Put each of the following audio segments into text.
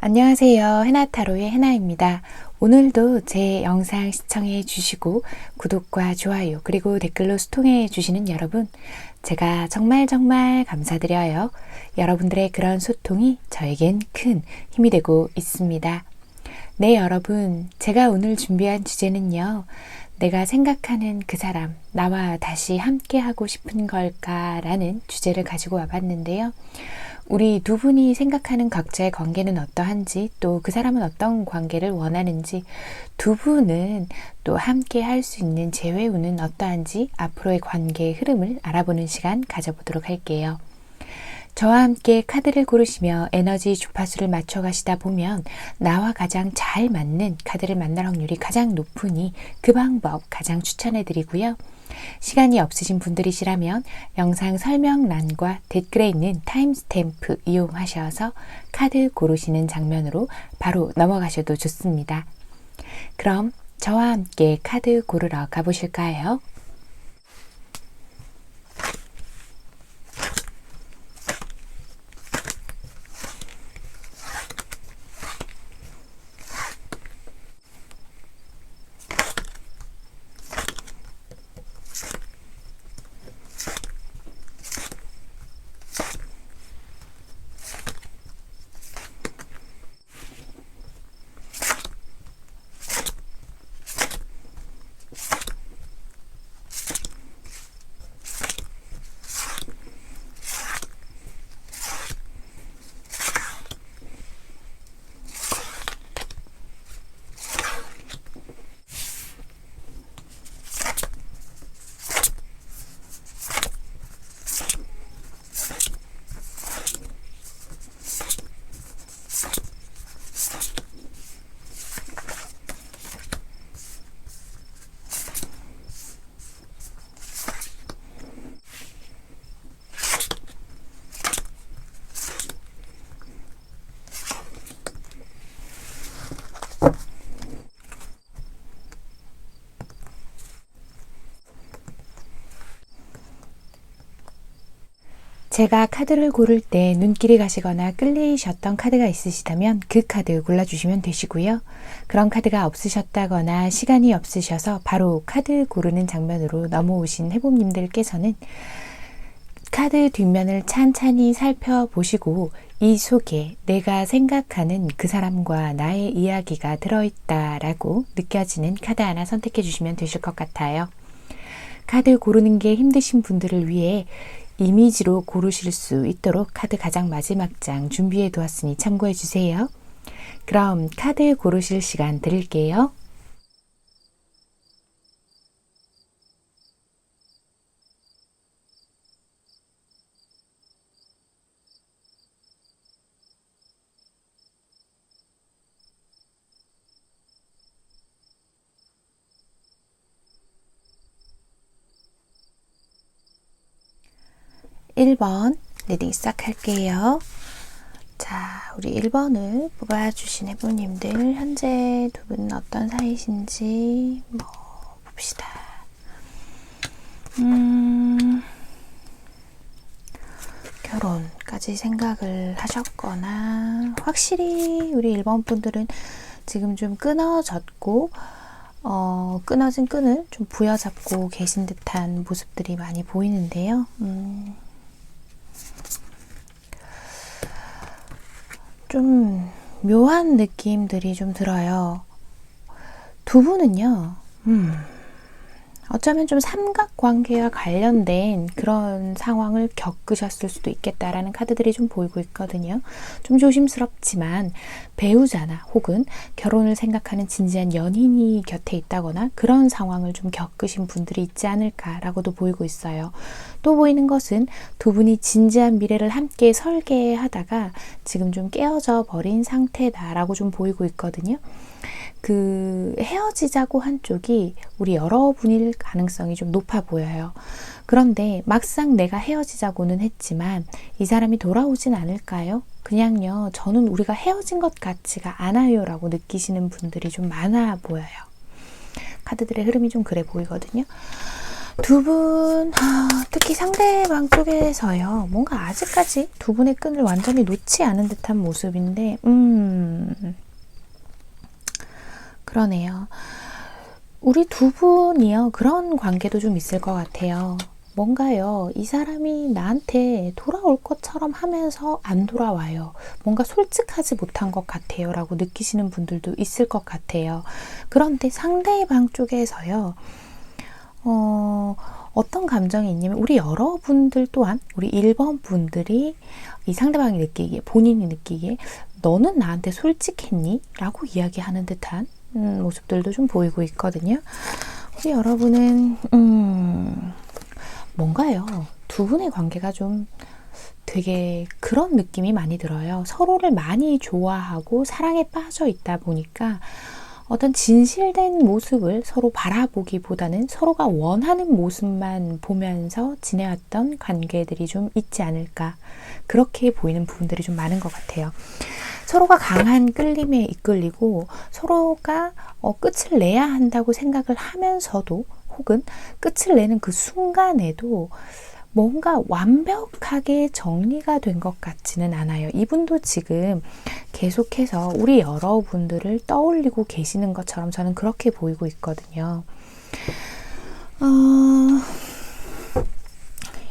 안녕하세요. 해나타로의 해나입니다. 오늘도 제 영상 시청해 주시고 구독과 좋아요 그리고 댓글로 소통해 주시는 여러분, 제가 정말 감사드려요. 여러분들의 그런 소통이 저에겐 큰 힘이 되고 있습니다. 네, 여러분, 제가 오늘 준비한 주제는요, 내가 생각하는 그 사람, 나와 다시 함께 하고 싶은 걸까? 라는 주제를 가지고 와봤는데요. 우리 두 분이 생각하는 각자의 관계는 어떠한지, 또 그 사람은 어떤 관계를 원하는지, 두 분은 또 함께 할 수 있는 재회우는 어떠한지 앞으로의 관계의 흐름을 알아보는 시간 가져보도록 할게요. 저와 함께 카드를 고르시며 에너지 주파수를 맞춰 가시다 보면 나와 가장 잘 맞는 카드를 만날 확률이 가장 높으니 그 방법 가장 추천해 드리고요. 시간이 없으신 분들이시라면 영상 설명란과 댓글에 있는 타임스탬프 이용하셔서 카드 고르시는 장면으로 바로 넘어가셔도 좋습니다. 그럼 저와 함께 카드 고르러 가보실까요? 제가 카드를 고를 때 눈길이 가시거나 끌리셨던 카드가 있으시다면 그 카드 골라주시면 되시고요. 그런 카드가 없으셨다거나 시간이 없으셔서 바로 카드 고르는 장면으로 넘어오신 해봄님들께서는 카드 뒷면을 찬찬히 살펴보시고 이 속에 내가 생각하는 그 사람과 나의 이야기가 들어있다라고 느껴지는 카드 하나 선택해 주시면 되실 것 같아요. 카드 고르는 게 힘드신 분들을 위해 이미지로 고르실 수 있도록 카드 가장 마지막 장 준비해 두었으니 참고해 주세요. 그럼 카드 고르실 시간 드릴게요. (1번) 리딩 시작할게요. 자, 우리 1번을 뽑아주신 해부님들, 현재 두 분은 어떤 사이신지 봅시다. 결혼까지 생각을 하셨거나, 확실히 우리 1번 분들은 지금 좀 끊어졌고, 끊어진 끈을 좀 부여잡고 계신 듯한 모습들이 많이 보이는데요. 좀 묘한 느낌들이 좀 들어요. 두 분은요, 어쩌면 좀 삼각관계와 관련된 그런 상황을 겪으셨을 수도 있겠다라는 카드들이 좀 보이고 있거든요. 좀 조심스럽지만 배우자나 혹은 결혼을 생각하는 진지한 연인이 곁에 있다거나 그런 상황을 좀 겪으신 분들이 있지 않을까라고도 보이고 있어요. 또 보이는 것은 두 분이 진지한 미래를 함께 설계하다가 지금 좀 깨어져 버린 상태다라고 좀 보이고 있거든요. 그 헤어지자고 한 쪽이 우리 여러분일 가능성이 좀 높아 보여요. 그런데 막상 내가 헤어지자고는 했지만 이 사람이 돌아오진 않을까요? 그냥요, 저는 우리가 헤어진 것 같지가 않아요 라고 느끼시는 분들이 좀 많아 보여요. 카드들의 흐름이 좀 그래 보이거든요. 두 분, 특히 상대방 쪽에서요. 뭔가 아직까지 두 분의 끈을 완전히 놓지 않은 듯한 모습인데, 그러네요. 우리 두 분이요. 그런 관계도 좀 있을 것 같아요. 뭔가요, 이 사람이 나한테 돌아올 것처럼 하면서 안 돌아와요. 뭔가 솔직하지 못한 것 같아요. 라고 느끼시는 분들도 있을 것 같아요. 그런데 상대방 쪽에서요. 어떤 감정이 있냐면 우리 여러분들 또한 우리 1번 분들이 이 상대방이 느끼기에 본인이 느끼기에 너는 나한테 솔직했니? 라고 이야기하는 듯한 모습들도 좀 보이고 있거든요. 우리 여러분은 뭔가요? 두 분의 관계가 좀 되게 그런 느낌이 많이 들어요. 서로를 많이 좋아하고 사랑에 빠져 있다 보니까 어떤 진실된 모습을 서로 바라보기보다는 서로가 원하는 모습만 보면서 지내왔던 관계들이 좀 있지 않을까. 그렇게 보이는 부분들이 좀 많은 것 같아요. 서로가 강한 끌림에 이끌리고 서로가 끝을 내야 한다고 생각을 하면서도 혹은 끝을 내는 그 순간에도 뭔가 완벽하게 정리가 된 것 같지는 않아요. 이분도 지금 계속해서 우리 여러분들을 떠올리고 계시는 것처럼 저는 그렇게 보이고 있거든요.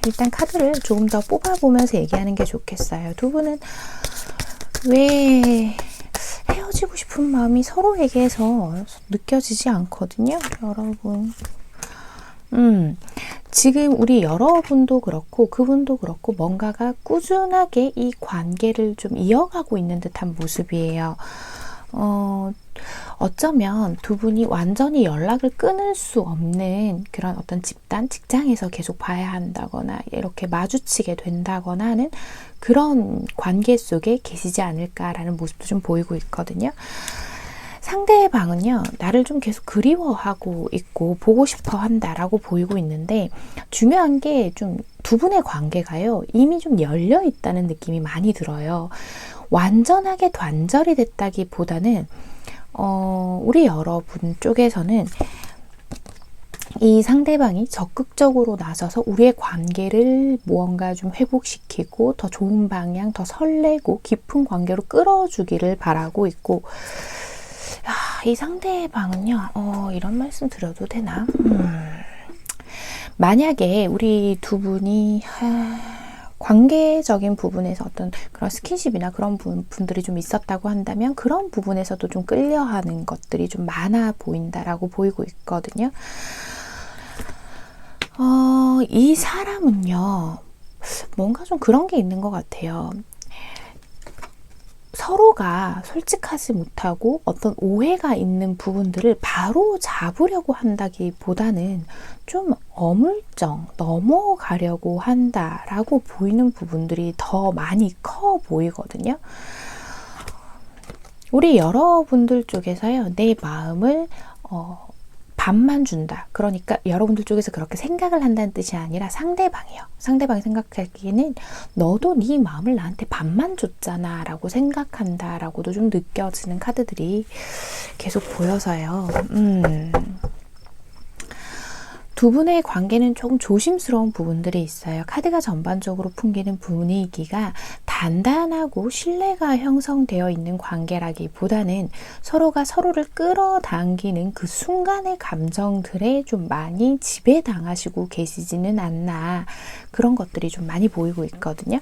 일단 카드를 조금 더 뽑아보면서 얘기하는 게 좋겠어요. 두 분은 왜 헤어지고 싶은 마음이 서로에게서 느껴지지 않거든요, 여러분. 지금 우리 여러분도 그렇고 그분도 그렇고 뭔가가 꾸준하게 이 관계를 좀 이어가고 있는 듯한 모습이에요. 어쩌면 두 분이 완전히 연락을 끊을 수 없는 그런 어떤 집단, 직장에서 계속 봐야 한다거나 이렇게 마주치게 된다거나 하는 그런 관계 속에 계시지 않을까라는 모습도 좀 보이고 있거든요. 상대방은요, 나를 좀 계속 그리워하고 있고 보고 싶어 한다라고 보이고 있는데 중요한 게 좀 두 분의 관계가요, 이미 좀 열려 있다는 느낌이 많이 들어요. 완전하게 단절이 됐다기보다는 우리 여러분 쪽에서는 이 상대방이 적극적으로 나서서 우리의 관계를 무언가 좀 회복시키고 더 좋은 방향, 더 설레고 깊은 관계로 끌어주기를 바라고 있고, 이 상대방은요, 이런 말씀 드려도 되나? 만약에 우리 두 분이 관계적인 부분에서 어떤 그런 스킨십이나 그런 분들이 좀 있었다고 한다면 그런 부분에서도 좀 끌려하는 것들이 좀 많아 보인다라고 보이고 있거든요. 이 사람은요, 뭔가 좀 그런 게 있는 것 같아요. 서로가 솔직하지 못하고 어떤 오해가 있는 부분들을 바로 잡으려고 한다기보다는 좀 어물쩡 넘어가려고 한다라고 보이는 부분들이 더 많이 커 보이거든요. 우리 여러분들 쪽에서요, 내 마음을 반만 준다. 그러니까 여러분들 쪽에서 그렇게 생각을 한다는 뜻이 아니라 상대방이요. 상대방이 생각하기에는 너도 네 마음을 나한테 반만 줬잖아 라고 생각한다 라고도 좀 느껴지는 카드들이 계속 보여서요. 두 분의 관계는 조금 조심스러운 부분들이 있어요. 카드가 전반적으로 풍기는 분위기가 단단하고 신뢰가 형성되어 있는 관계라기보다는 서로가 서로를 끌어당기는 그 순간의 감정들에 좀 많이 지배당하시고 계시지는 않나, 그런 것들이 좀 많이 보이고 있거든요.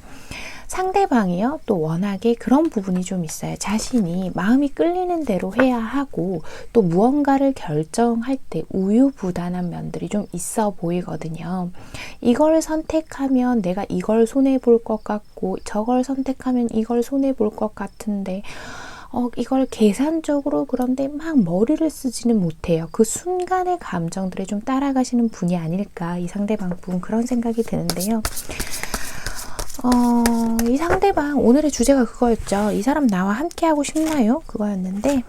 상대방이요, 또 워낙에 그런 부분이 좀 있어요. 자신이 마음이 끌리는 대로 해야 하고 또 무언가를 결정할 때 우유부단한 면들이 좀 있어 보이거든요. 이걸 선택하면 내가 이걸 손해볼 것 같고 저걸 선택하면 이걸 손해볼 것 같은데 이걸 계산적으로 그런데 막 머리를 쓰지는 못해요. 그 순간의 감정들에 좀 따라가시는 분이 아닐까, 이 상대방 분, 그런 생각이 드는데요. 이 상대방, 오늘의 주제가 그거였죠. 이 사람 나와 함께 하고 싶나요? 그거였는데,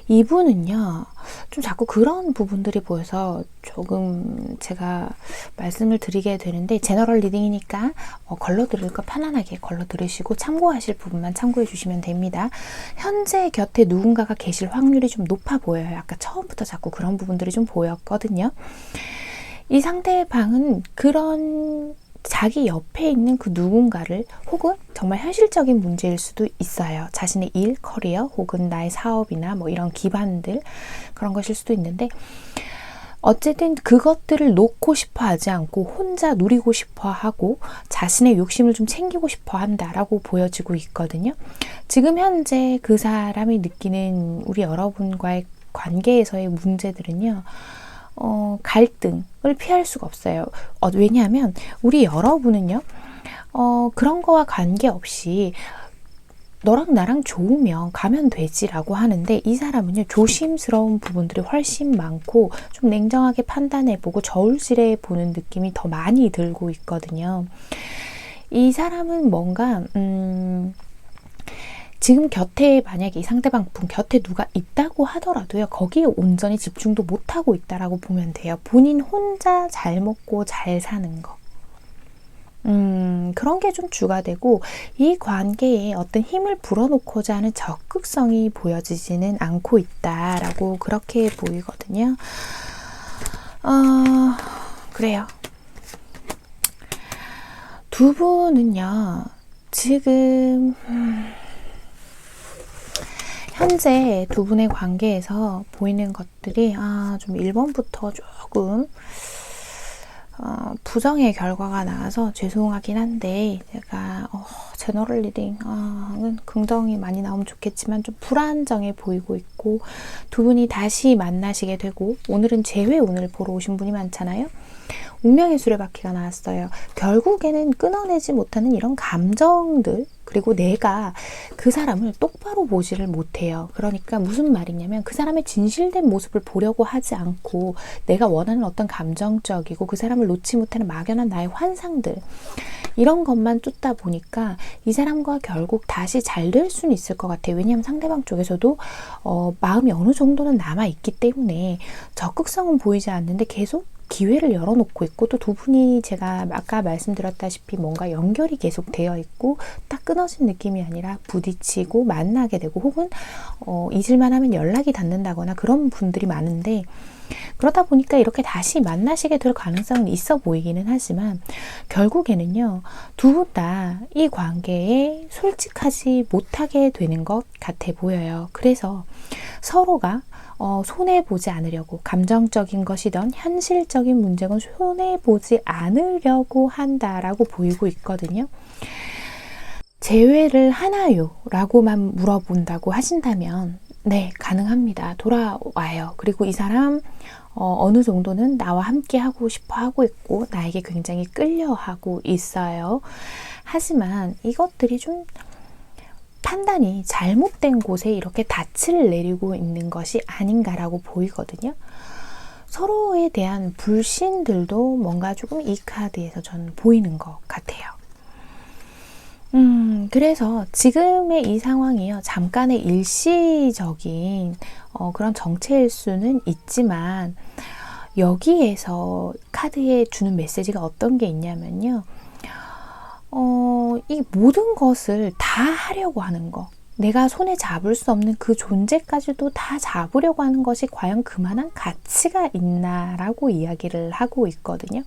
이분은요, 좀 자꾸 그런 부분들이 보여서 조금 제가 말씀을 드리게 되는데, 제너럴 리딩이니까 걸러 들을 거 편안하게 걸러 들으시고 참고하실 부분만 참고해 주시면 됩니다. 현재 곁에 누군가가 계실 확률이 좀 높아 보여요. 아까 처음부터 자꾸 그런 부분들이 좀 보였거든요. 이 상대방은 그런 자기 옆에 있는 그 누군가를, 혹은 정말 현실적인 문제일 수도 있어요. 자신의 일, 커리어, 혹은 나의 사업이나 뭐 이런 기반들, 그런 것일 수도 있는데, 어쨌든 그것들을 놓고 싶어 하지 않고 혼자 누리고 싶어 하고 자신의 욕심을 좀 챙기고 싶어 한다라고 보여지고 있거든요. 지금 현재 그 사람이 느끼는 우리 여러분과의 관계에서의 문제들은요, 갈등을 피할 수가 없어요. 왜냐하면 우리 여러분은요, 그런 거와 관계없이 너랑 나랑 좋으면 가면 되지라고 하는데, 이 사람은요, 조심스러운 부분들이 훨씬 많고 좀 냉정하게 판단해보고 저울질해 보는 느낌이 더 많이 들고 있거든요. 이 사람은 뭔가 지금 곁에, 만약에 이 상대방 분 곁에 누가 있다고 하더라도요, 거기에 온전히 집중도 못하고 있다라고 보면 돼요. 본인 혼자 잘 먹고 잘 사는 거. 그런 게 좀 주가 되고, 이 관계에 어떤 힘을 불어넣고자 하는 적극성이 보여지지는 않고 있다라고 그렇게 보이거든요. 그래요. 두 분은요, 지금 현재 두 분의 관계에서 보이는 것들이 좀 1번부터 조금 부정의 결과가 나와서 죄송하긴 한데, 제가 제너럴 리딩은 긍정이 많이 나오면 좋겠지만 좀 불안정해 보이고 있고, 두 분이 다시 만나시게 되고, 오늘은 재회운을 보러 오신 분이 많잖아요. 운명의 수레바퀴가 나왔어요. 결국에는 끊어내지 못하는 이런 감정들, 그리고 내가 그 사람을 똑바로 보지를 못해요. 그러니까 무슨 말이냐면, 그 사람의 진실된 모습을 보려고 하지 않고 내가 원하는 어떤 감정적이고 그 사람을 놓지 못하는 막연한 나의 환상들, 이런 것만 쫓다 보니까 이 사람과 결국 다시 잘 될 수는 있을 것 같아요. 왜냐하면 상대방 쪽에서도 마음이 어느 정도는 남아있기 때문에 적극성은 보이지 않는데 계속 기회를 열어놓고 있고, 또 두 분이 제가 아까 말씀드렸다시피 뭔가 연결이 계속 되어 있고 딱 끊어진 느낌이 아니라 부딪히고 만나게 되고, 혹은 잊을만 하면 연락이 닿는다거나 그런 분들이 많은데, 그러다 보니까 이렇게 다시 만나시게 될 가능성은 있어 보이기는 하지만, 결국에는요, 두 분 다 이 관계에 솔직하지 못하게 되는 것 같아 보여요. 그래서 서로가 손해보지 않으려고, 감정적인 것이든 현실적인 문제건 손해보지 않으려고 한다라고 보이고 있거든요. 재회를 하나요? 라고만 물어본다고 하신다면, 네, 가능합니다. 돌아와요. 그리고 이 사람 어느 정도는 나와 함께 하고 싶어 하고 있고 나에게 굉장히 끌려하고 있어요. 하지만 이것들이 좀 판단이 잘못된 곳에 이렇게 닻을 내리고 있는 것이 아닌가라고 보이거든요. 서로에 대한 불신들도 뭔가 조금 이 카드에서 저는 보이는 것 같아요. 그래서 지금의 이 상황이요, 잠깐의 일시적인 그런 정체일 수는 있지만, 여기에서 카드에 주는 메시지가 어떤 게 있냐면요, 이 모든 것을 다 하려고 하는 거, 내가 손에 잡을 수 없는 그 존재까지도 다 잡으려고 하는 것이 과연 그만한 가치가 있나라고 이야기를 하고 있거든요.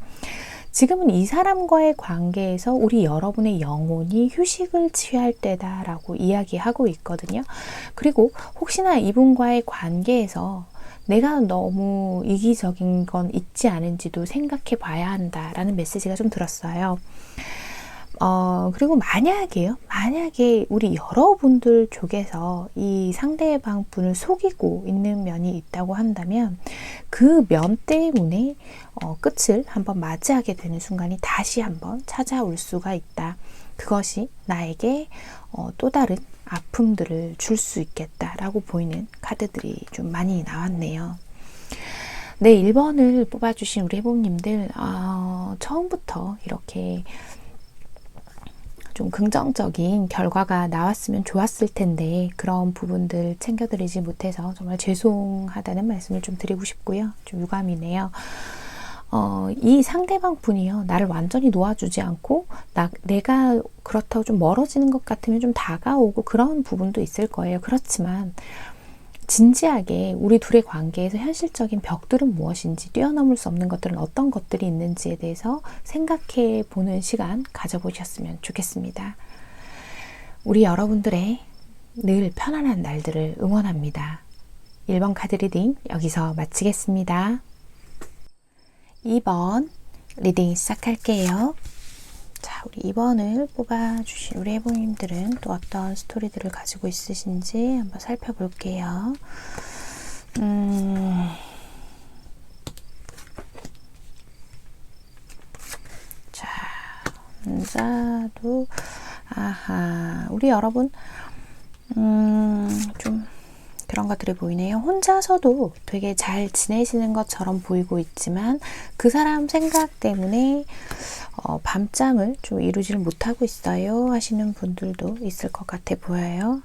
지금은 이 사람과의 관계에서 우리 여러분의 영혼이 휴식을 취할 때다라고 이야기하고 있거든요. 그리고 혹시나 이분과의 관계에서 내가 너무 이기적인 건 있지 않은지도 생각해 봐야 한다라는 메시지가 좀 들었어요. 그리고 만약에 우리 여러분들 쪽에서 이 상대방 분을 속이고 있는 면이 있다고 한다면, 그 면 때문에 끝을 한번 맞이하게 되는 순간이 다시 한번 찾아올 수가 있다. 그것이 나에게 또 다른 아픔들을 줄 수 있겠다라고 보이는 카드들이 좀 많이 나왔네요. 네, 1번을 뽑아주신 우리 해봄님들, 처음부터 이렇게 좀 긍정적인 결과가 나왔으면 좋았을 텐데 그런 부분들 챙겨드리지 못해서 정말 죄송하다는 말씀을 좀 드리고 싶고요. 좀 유감이네요. 이 상대방 분이요, 나를 완전히 놓아주지 않고 내가 그렇다고 좀 멀어지는 것 같으면 좀 다가오고 그런 부분도 있을 거예요. 그렇지만 진지하게 우리 둘의 관계에서 현실적인 벽들은 무엇인지, 뛰어넘을 수 없는 것들은 어떤 것들이 있는지에 대해서 생각해 보는 시간 가져보셨으면 좋겠습니다. 우리 여러분들의 늘 편안한 날들을 응원합니다. 1번 카드 리딩 여기서 마치겠습니다. 2번 리딩 시작할게요. 자, 우리 2번을 뽑아주신 우리 해보님들은 또 어떤 스토리들을 가지고 있으신지 한번 살펴볼게요. 자, 혼자도 우리 여러분 좀 그런 것들이 보이네요. 혼자서도 되게 잘 지내시는 것처럼 보이고 있지만 그 사람 생각 때문에 밤잠을 좀 이루지를 못하고 있어요 하시는 분들도 있을 것 같아 보여요.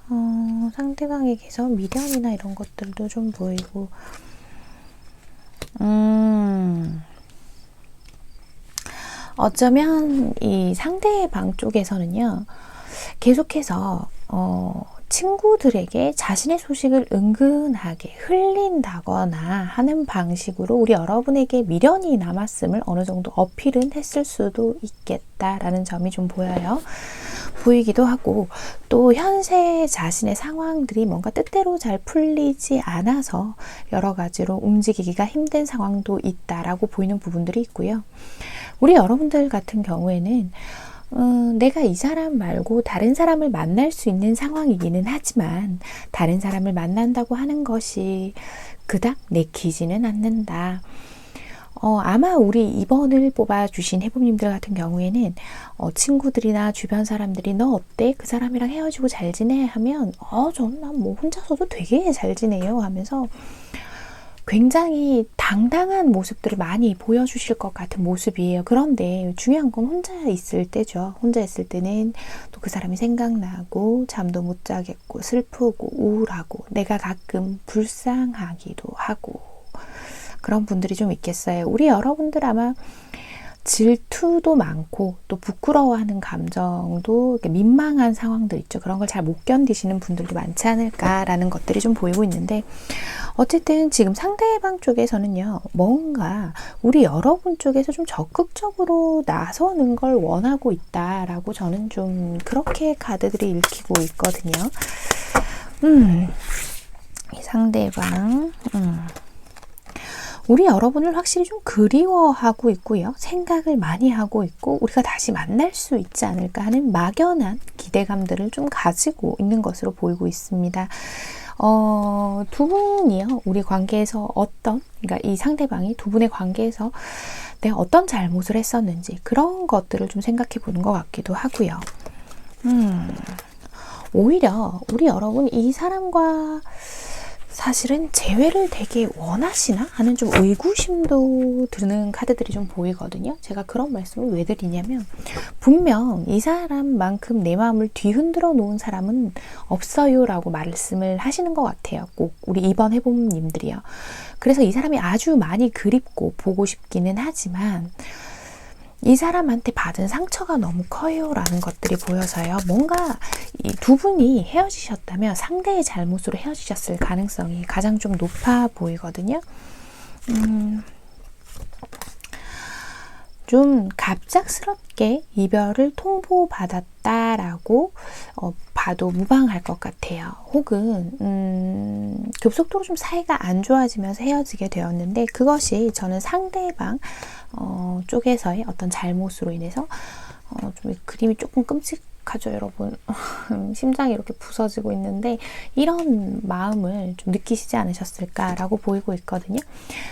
상대방에게서 미련이나 이런 것들도 좀 보이고 어쩌면 이 상대방 쪽에서는요, 계속해서 친구들에게 자신의 소식을 은근하게 흘린다거나 하는 방식으로 우리 여러분에게 미련이 남았음을 어느 정도 어필은 했을 수도 있겠다라는 점이 좀 보이기도 하고, 또 현재 자신의 상황들이 뭔가 뜻대로 잘 풀리지 않아서 여러 가지로 움직이기가 힘든 상황도 있다라고 보이는 부분들이 있고요. 우리 여러분들 같은 경우에는 내가 이 사람 말고 다른 사람을 만날 수 있는 상황이기는 하지만 다른 사람을 만난다고 하는 것이 그닥 내키지는 않는다. 아마 우리 2번을 뽑아주신 해봄님들 같은 경우에는 친구들이나 주변 사람들이 너 어때? 그 사람이랑 헤어지고 잘 지내? 하면 저는 난 뭐 혼자서도 되게 잘 지내요 하면서 굉장히 당당한 모습들을 많이 보여주실 것 같은 모습이에요. 그런데 중요한 건 혼자 있을 때죠. 혼자 있을 때는 또 그 사람이 생각나고 잠도 못 자겠고 슬프고 우울하고 내가 가끔 불쌍하기도 하고 그런 분들이 좀 있겠어요. 우리 여러분들 아마 질투도 많고 또 부끄러워하는 감정도 이렇게 민망한 상황들 있죠. 그런 걸 잘 못 견디시는 분들도 많지 않을까라는 것들이 좀 보이고 있는데, 어쨌든 지금 상대방 쪽에서는요, 뭔가 우리 여러분 쪽에서 좀 적극적으로 나서는 걸 원하고 있다라고 저는 좀 그렇게 카드들이 읽히고 있거든요. 이 상대방 우리 여러분을 확실히 좀 그리워하고 있고요. 생각을 많이 하고 있고 우리가 다시 만날 수 있지 않을까 하는 막연한 기대감들을 좀 가지고 있는 것으로 보이고 있습니다. 두 분이요, 우리 관계에서 그러니까 이 상대방이 두 분의 관계에서 내가 어떤 잘못을 했었는지 그런 것들을 좀 생각해 보는 것 같기도 하고요. 오히려 우리 여러분 이 사람과 사실은 재회를 되게 원하시나 하는 좀 의구심도 드는 카드들이 좀 보이거든요. 제가 그런 말씀을 왜 드리냐면, 분명 이 사람만큼 내 마음을 뒤흔들어 놓은 사람은 없어요 라고 말씀을 하시는 것 같아요. 꼭 우리 2번 해봄님들이요. 그래서 이 사람이 아주 많이 그립고 보고 싶기는 하지만 이 사람한테 받은 상처가 너무 커요 라는 것들이 보여서요. 뭔가 이 두 분이 헤어지셨다면 상대의 잘못으로 헤어지셨을 가능성이 가장 좀 높아 보이거든요. 좀 갑작스럽게 이별을 통보받았다라고 봐도 무방할 것 같아요. 혹은 급속도로 좀 사이가 안 좋아지면서 헤어지게 되었는데 그것이 저는 상대방 쪽에서의 어떤 잘못으로 인해서 좀 그림이 조금 끔찍하죠, 여러분. 심장이 이렇게 부서지고 있는데 이런 마음을 좀 느끼시지 않으셨을까라고 보이고 있거든요.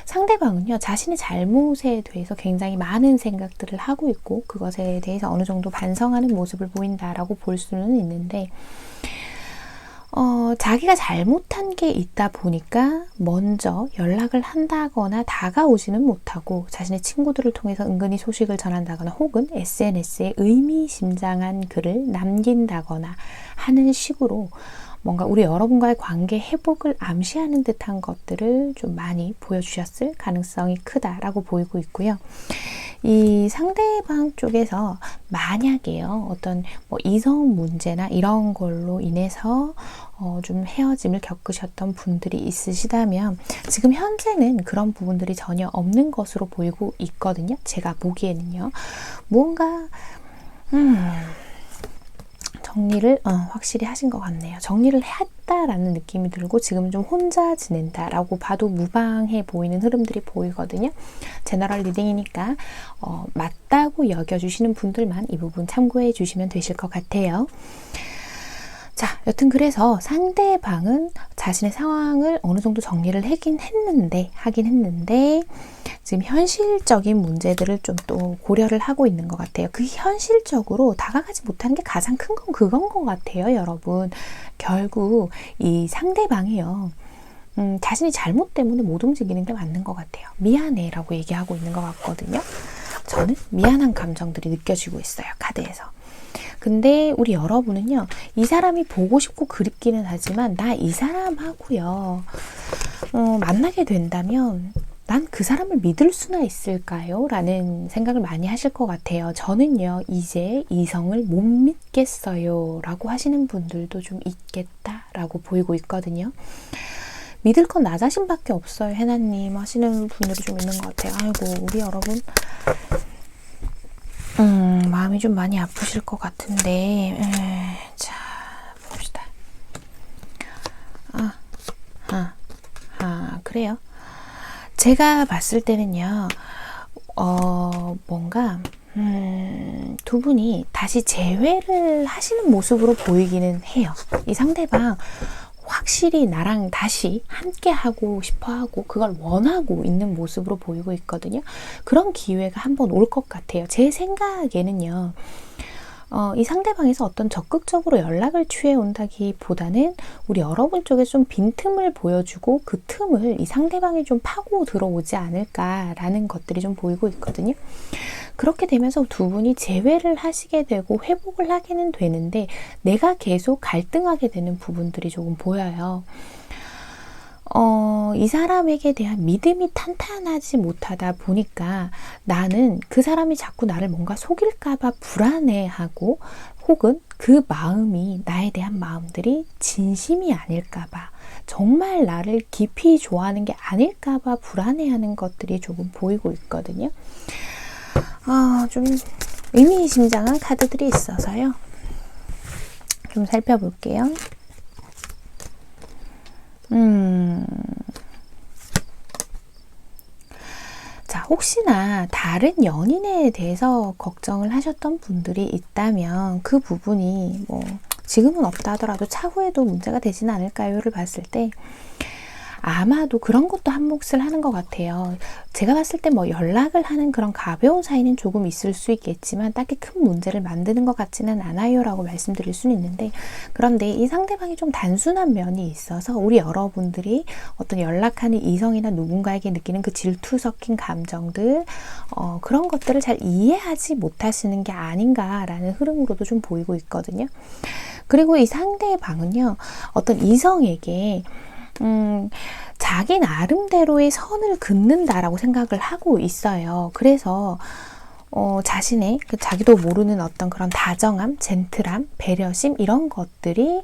상대방은요, 자신의 잘못에 대해서 굉장히 많은 생각들을 하고 있고 그것에 대해서 어느 정도 반성하는 모습을 보인다라고 볼 수는 있는데 자기가 잘못한 게 있다 보니까 먼저 연락을 한다거나 다가오지는 못하고 자신의 친구들을 통해서 은근히 소식을 전한다거나 혹은 SNS에 의미심장한 글을 남긴다거나 하는 식으로 뭔가 우리 여러분과의 관계 회복을 암시하는 듯한 것들을 좀 많이 보여주셨을 가능성이 크다라고 보이고 있고요. 이 상대방 쪽에서 만약에요, 어떤 뭐 이성 문제나 이런 걸로 인해서 좀 헤어짐을 겪으셨던 분들이 있으시다면 지금 현재는 그런 부분들이 전혀 없는 것으로 보이고 있거든요. 제가 보기에는요. 무언가 정리를 확실히 하신 것 같네요. 정리를 했다라는 느낌이 들고 지금 좀 혼자 지낸다라고 봐도 무방해 보이는 흐름들이 보이거든요. 제너럴 리딩이니까 맞다고 여겨주시는 분들만 이 부분 참고해 주시면 되실 것 같아요. 자, 여튼 그래서 상대방은 자신의 상황을 어느 정도 정리를 하긴 했는데 지금 현실적인 문제들을 좀 또 고려를 하고 있는 것 같아요. 그 현실적으로 다가가지 못하는 게 가장 큰 건 그건 것 같아요, 여러분. 결국 이 상대방이요. 자신이 잘못 때문에 못 움직이는 게 맞는 것 같아요. 미안해 라고 얘기하고 있는 것 같거든요. 저는 미안한 감정들이 느껴지고 있어요, 카드에서. 근데 우리 여러분은요, 이 사람이 보고 싶고 그립기는 하지만 나 이 사람하고요 만나게 된다면 난 그 사람을 믿을 수나 있을까요? 라는 생각을 많이 하실 것 같아요. 저는요, 이제 이성을 못 믿겠어요 라고 하시는 분들도 좀 있겠다라고 보이고 있거든요. 믿을 건 나 자신밖에 없어요, 해나님 하시는 분들이 좀 있는 것 같아요. 아이고, 우리 여러분 마음이 좀 많이 아프실 것 같은데, 자, 봅시다. 그래요. 제가 봤을 때는요, 뭔가, 두 분이 다시 재회를 하시는 모습으로 보이기는 해요. 이 상대방, 확실히 나랑 다시 함께 하고 싶어 하고 그걸 원하고 있는 모습으로 보이고 있거든요. 그런 기회가 한번 올 것 같아요. 제 생각에는요. 이 상대방에서 어떤 적극적으로 연락을 취해 온다기보다는 우리 여러분 쪽에 좀 빈틈을 보여주고 그 틈을 이 상대방이 좀 파고 들어오지 않을까라는 것들이 좀 보이고 있거든요. 그렇게 되면서 두 분이 재회를 하시게 되고 회복을 하기는 되는데 내가 계속 갈등하게 되는 부분들이 조금 보여요. 이 사람에게 대한 믿음이 탄탄하지 못하다 보니까 나는 그 사람이 자꾸 나를 뭔가 속일까봐 불안해하고 혹은 그 마음이 나에 대한 마음들이 진심이 아닐까봐 정말 나를 깊이 좋아하는 게 아닐까봐 불안해하는 것들이 조금 보이고 있거든요. 좀 의미심장한 카드들이 있어서요. 좀 살펴볼게요. 자, 혹시나 다른 연인에 대해서 걱정을 하셨던 분들이 있다면 그 부분이 뭐 지금은 없다 하더라도 차후에도 문제가 되지는 않을까요를 봤을 때 아마도 그런 것도 한 몫을 하는 것 같아요. 제가 봤을 때 뭐 연락을 하는 그런 가벼운 사이는 조금 있을 수 있겠지만 딱히 큰 문제를 만드는 것 같지는 않아요 라고 말씀드릴 수는 있는데, 그런데 이 상대방이 좀 단순한 면이 있어서 우리 여러분들이 어떤 연락하는 이성이나 누군가에게 느끼는 그 질투 섞인 감정들, 그런 것들을 잘 이해하지 못하시는 게 아닌가라는 흐름으로도 좀 보이고 있거든요. 그리고 이 상대방은요, 어떤 이성에게 자기 나름대로의 선을 긋는다라고 생각을 하고 있어요. 그래서 자신의 자기도 모르는 어떤 그런 다정함, 젠틀함, 배려심 이런 것들이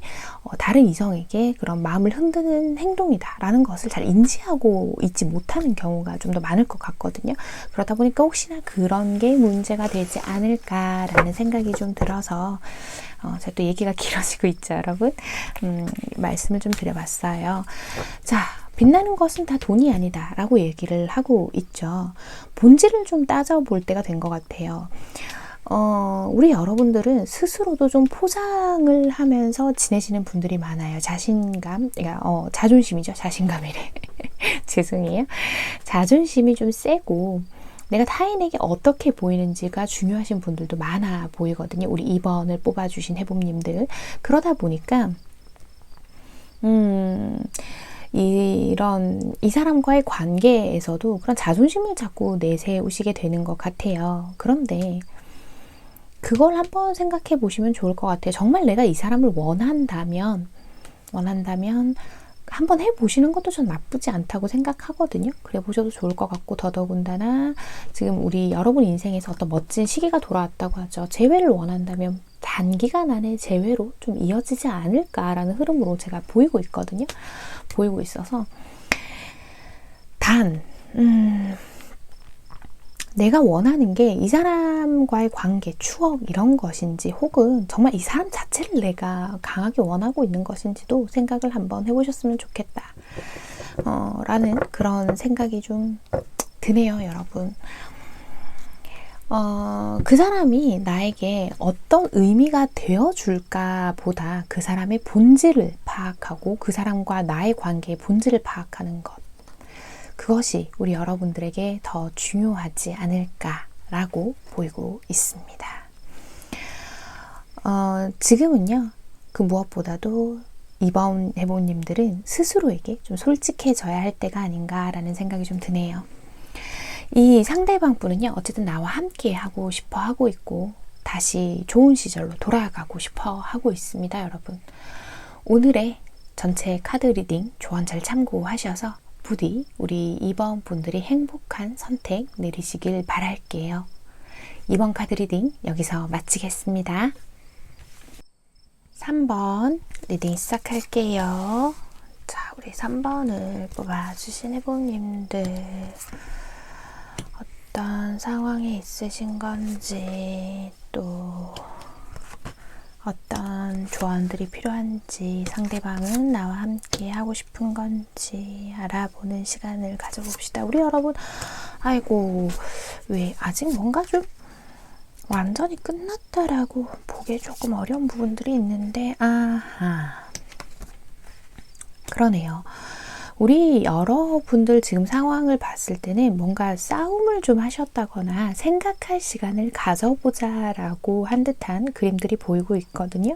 다른 이성에게 그런 마음을 흔드는 행동이다라는 것을 잘 인지하고 있지 못하는 경우가 좀 더 많을 것 같거든요. 그러다 보니까 혹시나 그런 게 문제가 되지 않을까라는 생각이 좀 들어서 제가 또 얘기가 길어지고 있죠, 여러분. 말씀을 좀 드려봤어요. 자, 빛나는 것은 다 돈이 아니다 라고 얘기를 하고 있죠. 본질을 좀 따져볼 때가 된 것 같아요. 우리 여러분들은 스스로도 좀 포장을 하면서 지내시는 분들이 많아요. 자신감, 자존심이죠. 자신감이래. 죄송해요. 자존심이 좀 세고 내가 타인에게 어떻게 보이는지가 중요하신 분들도 많아 보이거든요. 우리 2번을 뽑아주신 해봄님들. 그러다 보니까 이 사람과의 관계에서도 그런 자존심을 자꾸 내세우시게 되는 것 같아요. 그런데 그걸 한번 생각해 보시면 좋을 것 같아요. 정말 내가 이 사람을 원한다면 한번 해보시는 것도 전 나쁘지 않다고 생각하거든요. 그래 보셔도 좋을 것 같고, 더더군다나 지금 우리 여러분 인생에서 어떤 멋진 시기가 돌아왔다고 하죠. 재회를 원한다면 단기간 안에 재회로 좀 이어지지 않을까라는 흐름으로 제가 보이고 있거든요. 보이고 있어서 내가 원하는 게 이 사람과의 관계, 추억 이런 것인지, 혹은 정말 이 사람 자체를 내가 강하게 원하고 있는 것인지도 생각을 한번 해보셨으면 좋겠다 라는 그런 생각이 좀 드네요, 여러분. 그 사람이 나에게 어떤 의미가 되어줄까 보다 그 사람의 본질을 파악하고 그 사람과 나의 관계의 본질을 파악하는 것, 그것이 우리 여러분들에게 더 중요하지 않을까라고 보이고 있습니다. 지금은요, 그 무엇보다도 이번 해보님들은 스스로에게 좀 솔직해져야 할 때가 아닌가라는 생각이 좀 드네요. 이 상대방 분은요, 어쨌든 나와 함께 하고 싶어 하고 있고, 다시 좋은 시절로 돌아가고 싶어 하고 있습니다, 여러분. 오늘의 전체 카드 리딩 조언 잘 참고하셔서 부디 우리 2번 분들이 행복한 선택 내리시길 바랄게요. 2번 카드 리딩 여기서 마치겠습니다. 3번 리딩 시작할게요. 자, 우리 3번을 뽑아주신 해보님들, 어떤 상황에 있으신 건지, 또 어떤 조언들이 필요한지, 상대방은 나와 함께 하고 싶은 건지 알아보는 시간을 가져봅시다. 우리 여러분, 아이고, 왜 아직 뭔가 좀 완전히 끝났다라고 보기 조금 어려운 부분들이 있는데, 그러네요. 우리 여러분들 지금 상황을 봤을 때는 뭔가 싸움을 좀 하셨다거나 생각할 시간을 가져보자 라고 한 듯한 그림들이 보이고 있거든요.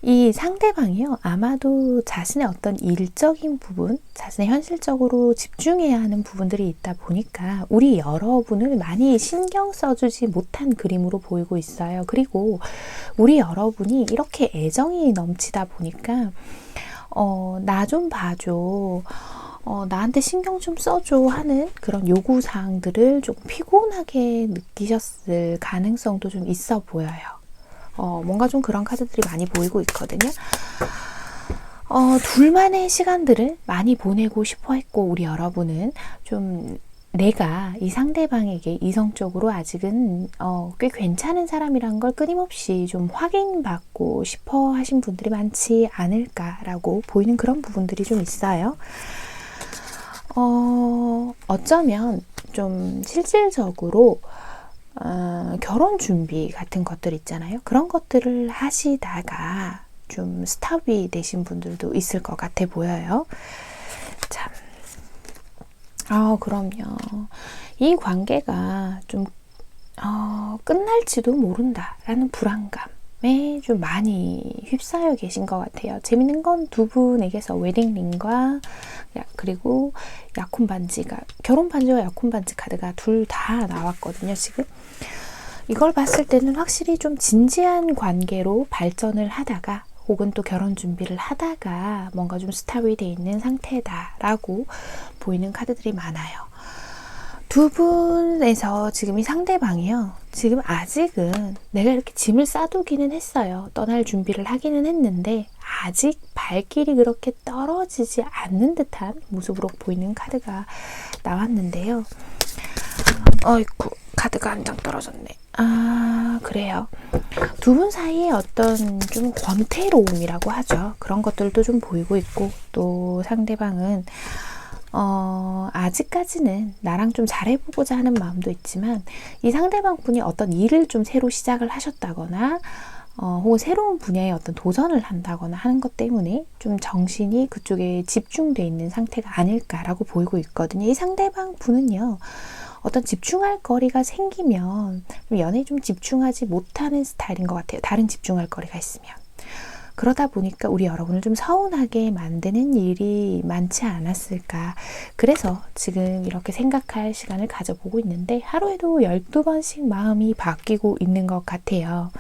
이 상대방이요, 아마도 자신의 어떤 일적인 부분, 자신의 현실적으로 집중해야 하는 부분들이 있다 보니까 우리 여러분을 많이 신경 써주지 못한 그림으로 보이고 있어요. 그리고 우리 여러분이 이렇게 애정이 넘치다 보니까 나 좀 봐줘, 나한테 신경 좀 써줘 하는 그런 요구사항들을 조금 피곤하게 느끼셨을 가능성도 좀 있어 보여요. 뭔가 좀 그런 카드들이 많이 보이고 있거든요. 둘만의 시간들을 많이 보내고 싶어 했고, 우리 여러분은 좀 내가 이 상대방에게 이성적으로 아직은 꽤 괜찮은 사람이란 걸 끊임없이 좀 확인받고 싶어 하신 분들이 많지 않을까라고 보이는 그런 부분들이 좀 있어요. 어쩌면 좀 실질적으로 결혼 준비 같은 것들 있잖아요. 그런 것들을 하시다가 좀 스탑이 되신 분들도 있을 것 같아 보여요. 참. 그럼요. 이 관계가 좀 끝날지도 모른다라는 불안감에 좀 많이 휩싸여 계신 것 같아요. 재밌는 건 두 분에게서 웨딩링과 그리고 약혼 반지가, 결혼 반지와 약혼 반지 카드가 둘 다 나왔거든요, 지금. 이걸 봤을 때는 확실히 좀 진지한 관계로 발전을 하다가, 혹은 또 결혼 준비를 하다가 뭔가 좀 스탑이 돼 있는 상태다라고 보이는 카드들이 많아요. 두 분에서 지금 이 상대방이요, 지금 아직은 내가 이렇게 짐을 싸두기는 했어요. 떠날 준비를 하기는 했는데 아직 발길이 그렇게 떨어지지 않는 듯한 모습으로 보이는 카드가 나왔는데요. 어이쿠, 카드가 한 장 떨어졌네. 그래요. 두 분 사이에 어떤 좀 권태로움이라고 하죠. 그런 것들도 좀 보이고 있고, 또 상대방은 아직까지는 나랑 좀 잘해보고자 하는 마음도 있지만, 이 상대방 분이 어떤 일을 좀 새로 시작을 하셨다거나 혹은 새로운 분야에 어떤 도전을 한다거나 하는 것 때문에 좀 정신이 그쪽에 집중되어 있는 상태가 아닐까라고 보이고 있거든요. 이 상대방 분은요, 어떤 집중할 거리가 생기면 연애에 좀 집중하지 못하는 스타일인 것 같아요. 다른 집중할 거리가 있으면. 그러다 보니까 우리 여러분을 좀 서운하게 만드는 일이 많지 않았을까. 그래서 지금 이렇게 생각할 시간을 가져보고 있는데 하루에도 12번씩 마음이 바뀌고 있는 것 같아요.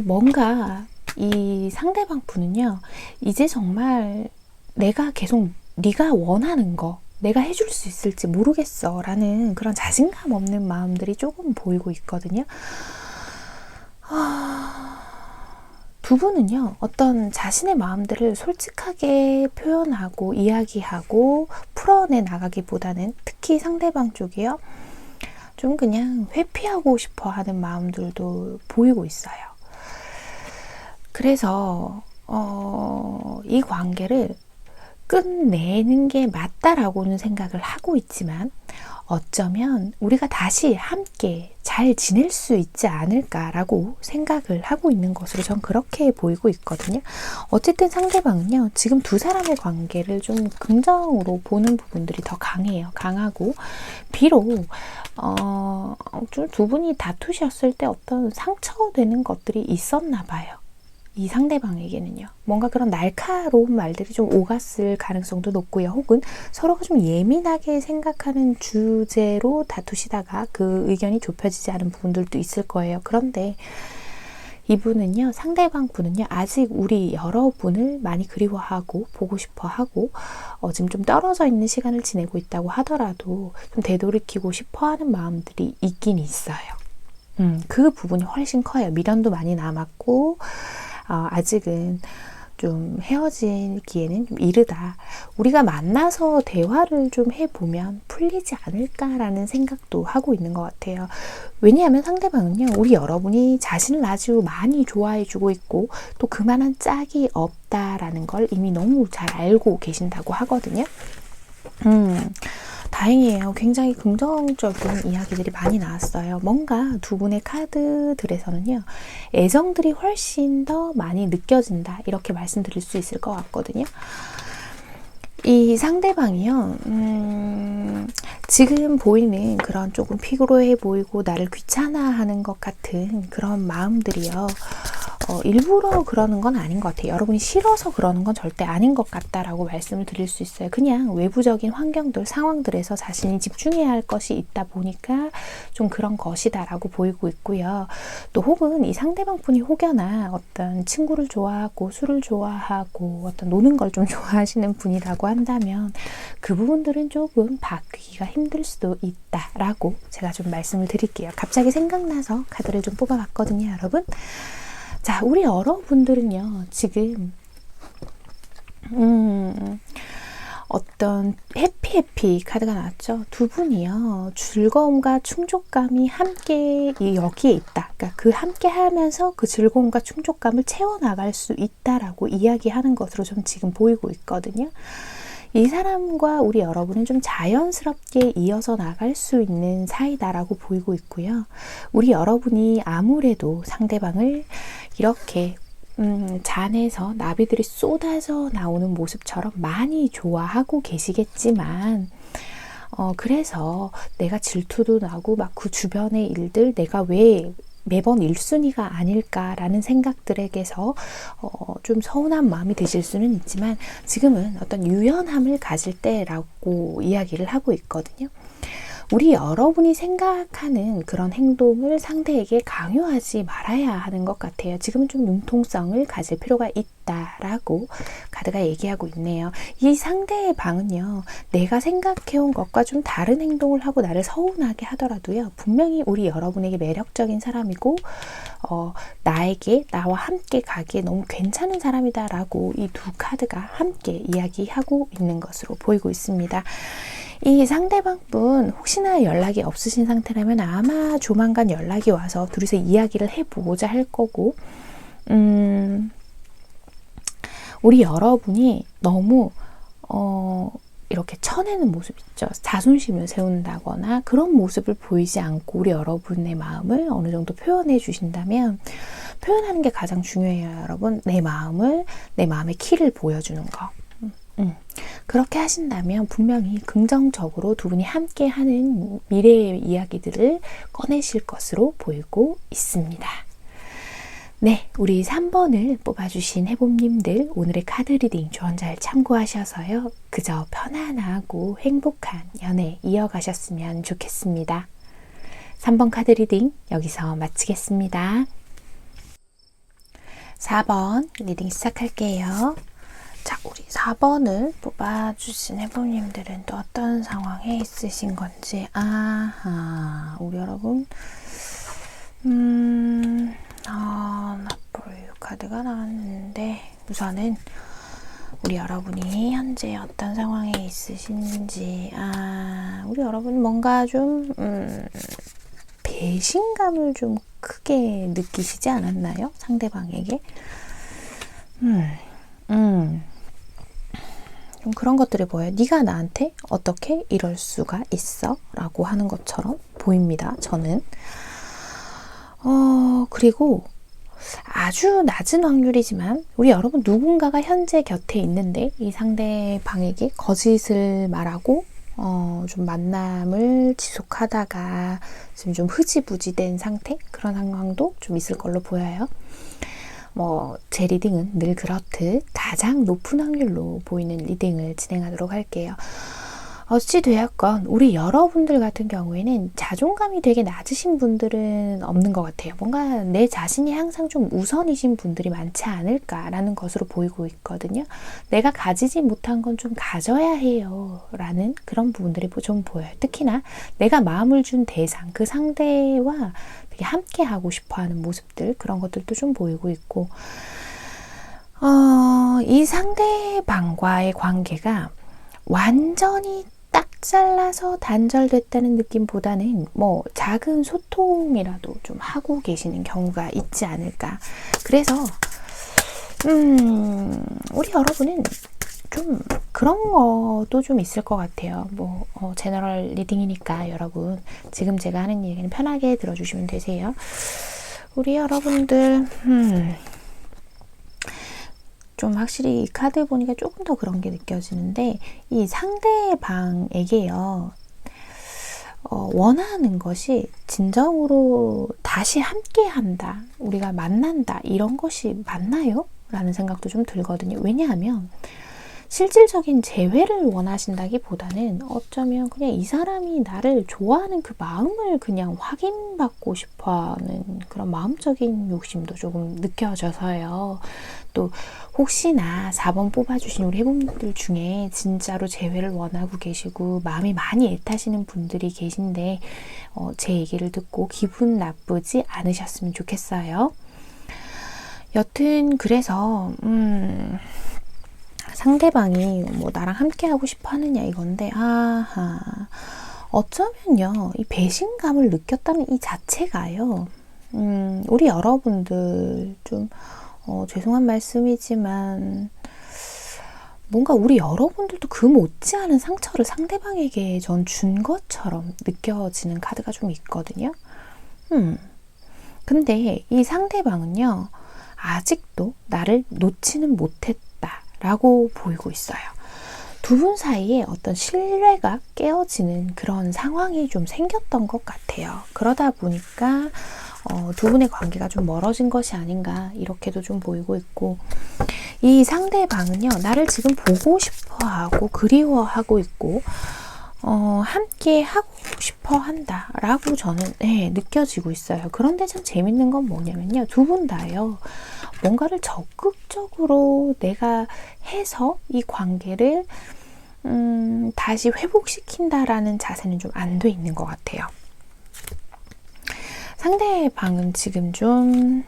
뭔가 이 상대방 분은요, 이제 정말 내가 계속 네가 원하는 거 내가 해줄 수 있을지 모르겠어 라는 그런 자신감 없는 마음들이 조금 보이고 있거든요. 두 분은요, 어떤 자신의 마음들을 솔직하게 표현하고 이야기하고 풀어내 나가기보다는, 특히 상대방 쪽이요, 좀 그냥 회피하고 싶어 하는 마음들도 보이고 있어요. 그래서 이 관계를 끝내는 게 맞다라고는 생각을 하고 있지만, 어쩌면 우리가 다시 함께 잘 지낼 수 있지 않을까라고 생각을 하고 있는 것으로 전 그렇게 보이고 있거든요. 어쨌든 상대방은요, 지금 두 사람의 관계를 좀 긍정으로 보는 부분들이 더 강해요. 강하고, 비록 두 분이 다투셨을 때 어떤 상처되는 것들이 있었나 봐요. 이 상대방에게는요, 뭔가 그런 날카로운 말들이 좀 오갔을 가능성도 높고요. 혹은 서로가 좀 예민하게 생각하는 주제로 다투시다가 그 의견이 좁혀지지 않은 부분들도 있을 거예요. 그런데 이분은요, 상대방 분은요, 아직 우리 여러분을 많이 그리워하고 보고 싶어 하고, 지금 좀 떨어져 있는 시간을 지내고 있다고 하더라도 좀 되돌이키고 싶어 하는 마음들이 있긴 있어요. 그 부분이 훨씬 커요. 미련도 많이 남았고, 아직은 좀 헤어지기에는 좀 이르다. 우리가 만나서 대화를 좀 해보면 풀리지 않을까라는 생각도 하고 있는 것 같아요. 왜냐하면 상대방은요, 우리 여러분이 자신을 아주 많이 좋아해주고 있고 또 그만한 짝이 없다라는 걸 이미 너무 잘 알고 계신다고 하거든요. 다행이에요. 굉장히 긍정적인 이야기들이 많이 나왔어요. 뭔가 두 분의 카드들에서는요, 애정들이 훨씬 더 많이 느껴진다, 이렇게 말씀드릴 수 있을 것 같거든요. 이 상대방이요, 지금 보이는 그런 조금 피곤해 보이고 나를 귀찮아하는 것 같은 그런 마음들이요, 일부러 그러는 건 아닌 것 같아요. 여러분이 싫어서 그러는 건 절대 아닌 것 같다라고 말씀을 드릴 수 있어요. 그냥 외부적인 환경들, 상황들에서 자신이 집중해야 할 것이 있다 보니까 좀 그런 것이다라고 보이고 있고요. 또 혹은 이 상대방 분이 혹여나 어떤 친구를 좋아하고 술을 좋아하고 어떤 노는 걸 좀 좋아하시는 분이라고 한다면 그 부분들은 조금 바뀌기가 힘들 수도 있다라고 제가 좀 말씀을 드릴게요. 갑자기 생각나서 카드를 좀 뽑아봤거든요, 여러분. 자, 우리 여러분들은요, 지금 어떤 해피 카드가 나왔죠. 두 분이요, 즐거움과 충족감이 함께 여기에 있다. 그러니까 그 함께 하면서 그 즐거움과 충족감을 채워나갈 수 있다라고 이야기하는 것으로 좀 지금 보이고 있거든요. 이 사람과 우리 여러분은 좀 자연스럽게 이어서 나갈 수 있는 사이다라고 보이고 있고요. 우리 여러분이 아무래도 상대방을 이렇게 잔에서 나비들이 쏟아져 나오는 모습처럼 많이 좋아하고 계시겠지만, 그래서 내가 질투도 나고 막 그 주변의 일들, 내가 왜 매번 1순위가 아닐까라는 생각들에게서 좀 서운한 마음이 드실 수는 있지만, 지금은 어떤 유연함을 가질 때라고 이야기를 하고 있거든요. 우리 여러분이 생각하는 그런 행동을 상대에게 강요하지 말아야 하는 것 같아요. 지금은 좀 융통성을 가질 필요가 있다라고 카드가 얘기하고 있네요. 이 상대의 방은요, 내가 생각해온 것과 좀 다른 행동을 하고 나를 서운하게 하더라도요, 분명히 우리 여러분에게 매력적인 사람이고 나와 함께 가기에 너무 괜찮은 사람이다라고 이 두 카드가 함께 이야기하고 있는 것으로 보이고 있습니다. 이 상대방 분 혹시나 연락이 없으신 상태라면 아마 조만간 연락이 와서 둘이서 이야기를 해보고자 할 거고, 우리 여러분이 너무 이렇게 쳐내는 모습 있죠. 자존심을 세운다거나 그런 모습을 보이지 않고 우리 여러분의 마음을 어느 정도 표현해 주신다면, 표현하는 게 가장 중요해요, 여러분. 내 마음의 키를 보여주는 거. 그렇게 하신다면 분명히 긍정적으로 두 분이 함께 하는 미래의 이야기들을 꺼내실 것으로 보이고 있습니다. 네, 우리 3번을 뽑아주신 해봄님들 오늘의 카드 리딩 조언 잘 참고하셔서요. 그저 편안하고 행복한 연애 이어가셨으면 좋겠습니다. 3번 카드 리딩 여기서 마치겠습니다. 4번 리딩 시작할게요. 자, 우리 4번을 뽑아주신 해봄님들은 또 어떤 상황에 있으신 건지. 아하, 우리 여러분 나폴 카드가 나왔는데 우선은 우리 여러분이 현재 어떤 상황에 있으신지. 우리 여러분 뭔가 좀 배신감을 좀 크게 느끼시지 않았나요? 상대방에게 좀 그런 것들이 보여요. 네가 나한테 어떻게 이럴 수가 있어? 라고 하는 것처럼 보입니다. 저는 그리고 아주 낮은 확률이지만 우리 여러분 누군가가 현재 곁에 있는데 이 상대방에게 거짓을 말하고 좀 만남을 지속하다가 지금 좀 흐지부지 된 상태? 그런 상황도 좀 있을 걸로 보여요. 제 리딩은 늘 그렇듯 가장 높은 확률로 보이는 리딩을 진행하도록 할게요. 어찌되었건 우리 여러분들 같은 경우에는 자존감이 되게 낮으신 분들은 없는 것 같아요. 뭔가 내 자신이 항상 좀 우선이신 분들이 많지 않을까라는 것으로 보이고 있거든요. 내가 가지지 못한 건 좀 가져야 해요 라는 그런 부분들이 좀 보여요. 특히나 내가 마음을 준 대상, 그 상대와 되게 함께 하고 싶어하는 모습들, 그런 것들도 좀 보이고 있고 이 상대방과의 관계가 완전히 딱 잘라서 단절됐다는 느낌보다는 작은 소통이라도 좀 하고 계시는 경우가 있지 않을까. 그래서 우리 여러분은 좀 그런 것도 좀 있을 것 같아요. 제너럴 리딩이니까 여러분 지금 제가 하는 얘기는 편하게 들어주시면 되세요. 우리 여러분들 좀 확실히 이 카드 보니까 조금 더 그런 게 느껴지는데 이 상대방에게요 원하는 것이 진정으로 다시 함께 한다, 우리가 만난다, 이런 것이 맞나요? 라는 생각도 좀 들거든요. 왜냐하면 실질적인 재회를 원하신다기보다는 어쩌면 그냥 이 사람이 나를 좋아하는 그 마음을 그냥 확인받고 싶어하는 그런 마음적인 욕심도 조금 느껴져서요. 또 혹시나 4번 뽑아주신 우리 해봄들 중에 진짜로 재회를 원하고 계시고 마음이 많이 애타시는 분들이 계신데 제 얘기를 듣고 기분 나쁘지 않으셨으면 좋겠어요. 여튼 그래서 상대방이 나랑 함께 하고 싶어 하느냐 이건데, 어쩌면요 이 배신감을 느꼈다는 이 자체가요 우리 여러분들 좀 죄송한 말씀이지만 뭔가 우리 여러분들도 그 못지않은 상처를 상대방에게 전 준 것처럼 느껴지는 카드가 좀 있거든요. 근데 이 상대방은요 아직도 나를 놓지는 못했다 라고 보이고 있어요. 두 분 사이에 어떤 신뢰가 깨어지는 그런 상황이 좀 생겼던 것 같아요. 그러다 보니까 두 분의 관계가 좀 멀어진 것이 아닌가 이렇게도 좀 보이고 있고, 이 상대방은요 나를 지금 보고 싶어하고 그리워하고 있고 함께 하고 싶어 한다 라고 저는 느껴지고 있어요. 그런데 참 재밌는 건 뭐냐면요, 두 분 다요 뭔가를 적극적으로 내가 해서 이 관계를 다시 회복시킨다라는 자세는 좀 안 돼 있는 것 같아요. 상대방은 지금 좀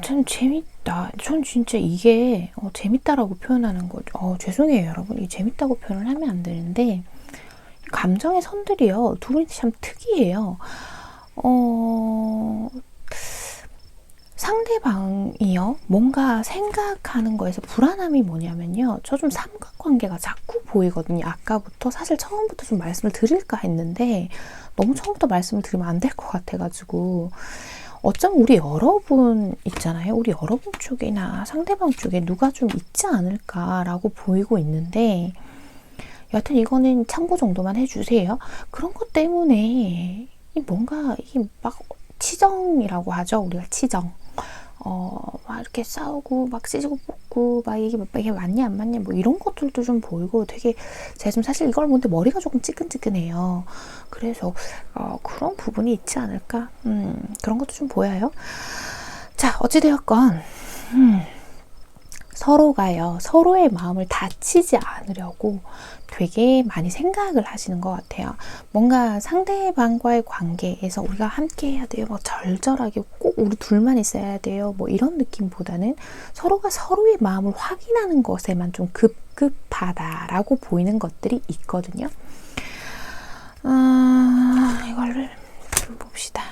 참 재밌다. 전 진짜 이게 재밌다라고 표현하는 거죠. 죄송해요 여러분, 이 재밌다고 표현을 하면 안 되는데 감정의 선들이요 두 분이 참 특이해요. 상대방이요 뭔가 생각하는 거에서 불안함이 뭐냐면요, 저 좀 삼각관계가 자꾸 보이거든요. 아까부터 사실 처음부터 좀 말씀을 드릴까 했는데 너무 처음부터 말씀을 드리면 안 될 것 같아가지고 어쩜 우리 여러분 있잖아요. 우리 여러분 쪽이나 상대방 쪽에 누가 좀 있지 않을까라고 보이고 있는데, 여하튼 이거는 참고 정도만 해주세요. 그런 것 때문에 뭔가 이게 막 치정이라고 하죠. 우리가 치정. 막 이렇게 싸우고 막 찌지고 뽑고 막 이게 맞냐 안 맞냐 뭐 이런 것들도 좀 보이고, 되게 제가 좀 사실 이걸 보는데 머리가 조금 찌끈찌끈해요. 그래서 그런 부분이 있지 않을까, 그런 것도 좀 보여요. 자, 어찌되었건 서로가요, 서로의 마음을 다치지 않으려고 되게 많이 생각을 하시는 것 같아요. 뭔가 상대방과의 관계에서 우리가 함께 해야 돼요. 막 절절하게 꼭 우리 둘만 있어야 돼요. 뭐 이런 느낌보다는 서로가 서로의 마음을 확인하는 것에만 좀 급급하다라고 보이는 것들이 있거든요. 이거를 좀 봅시다.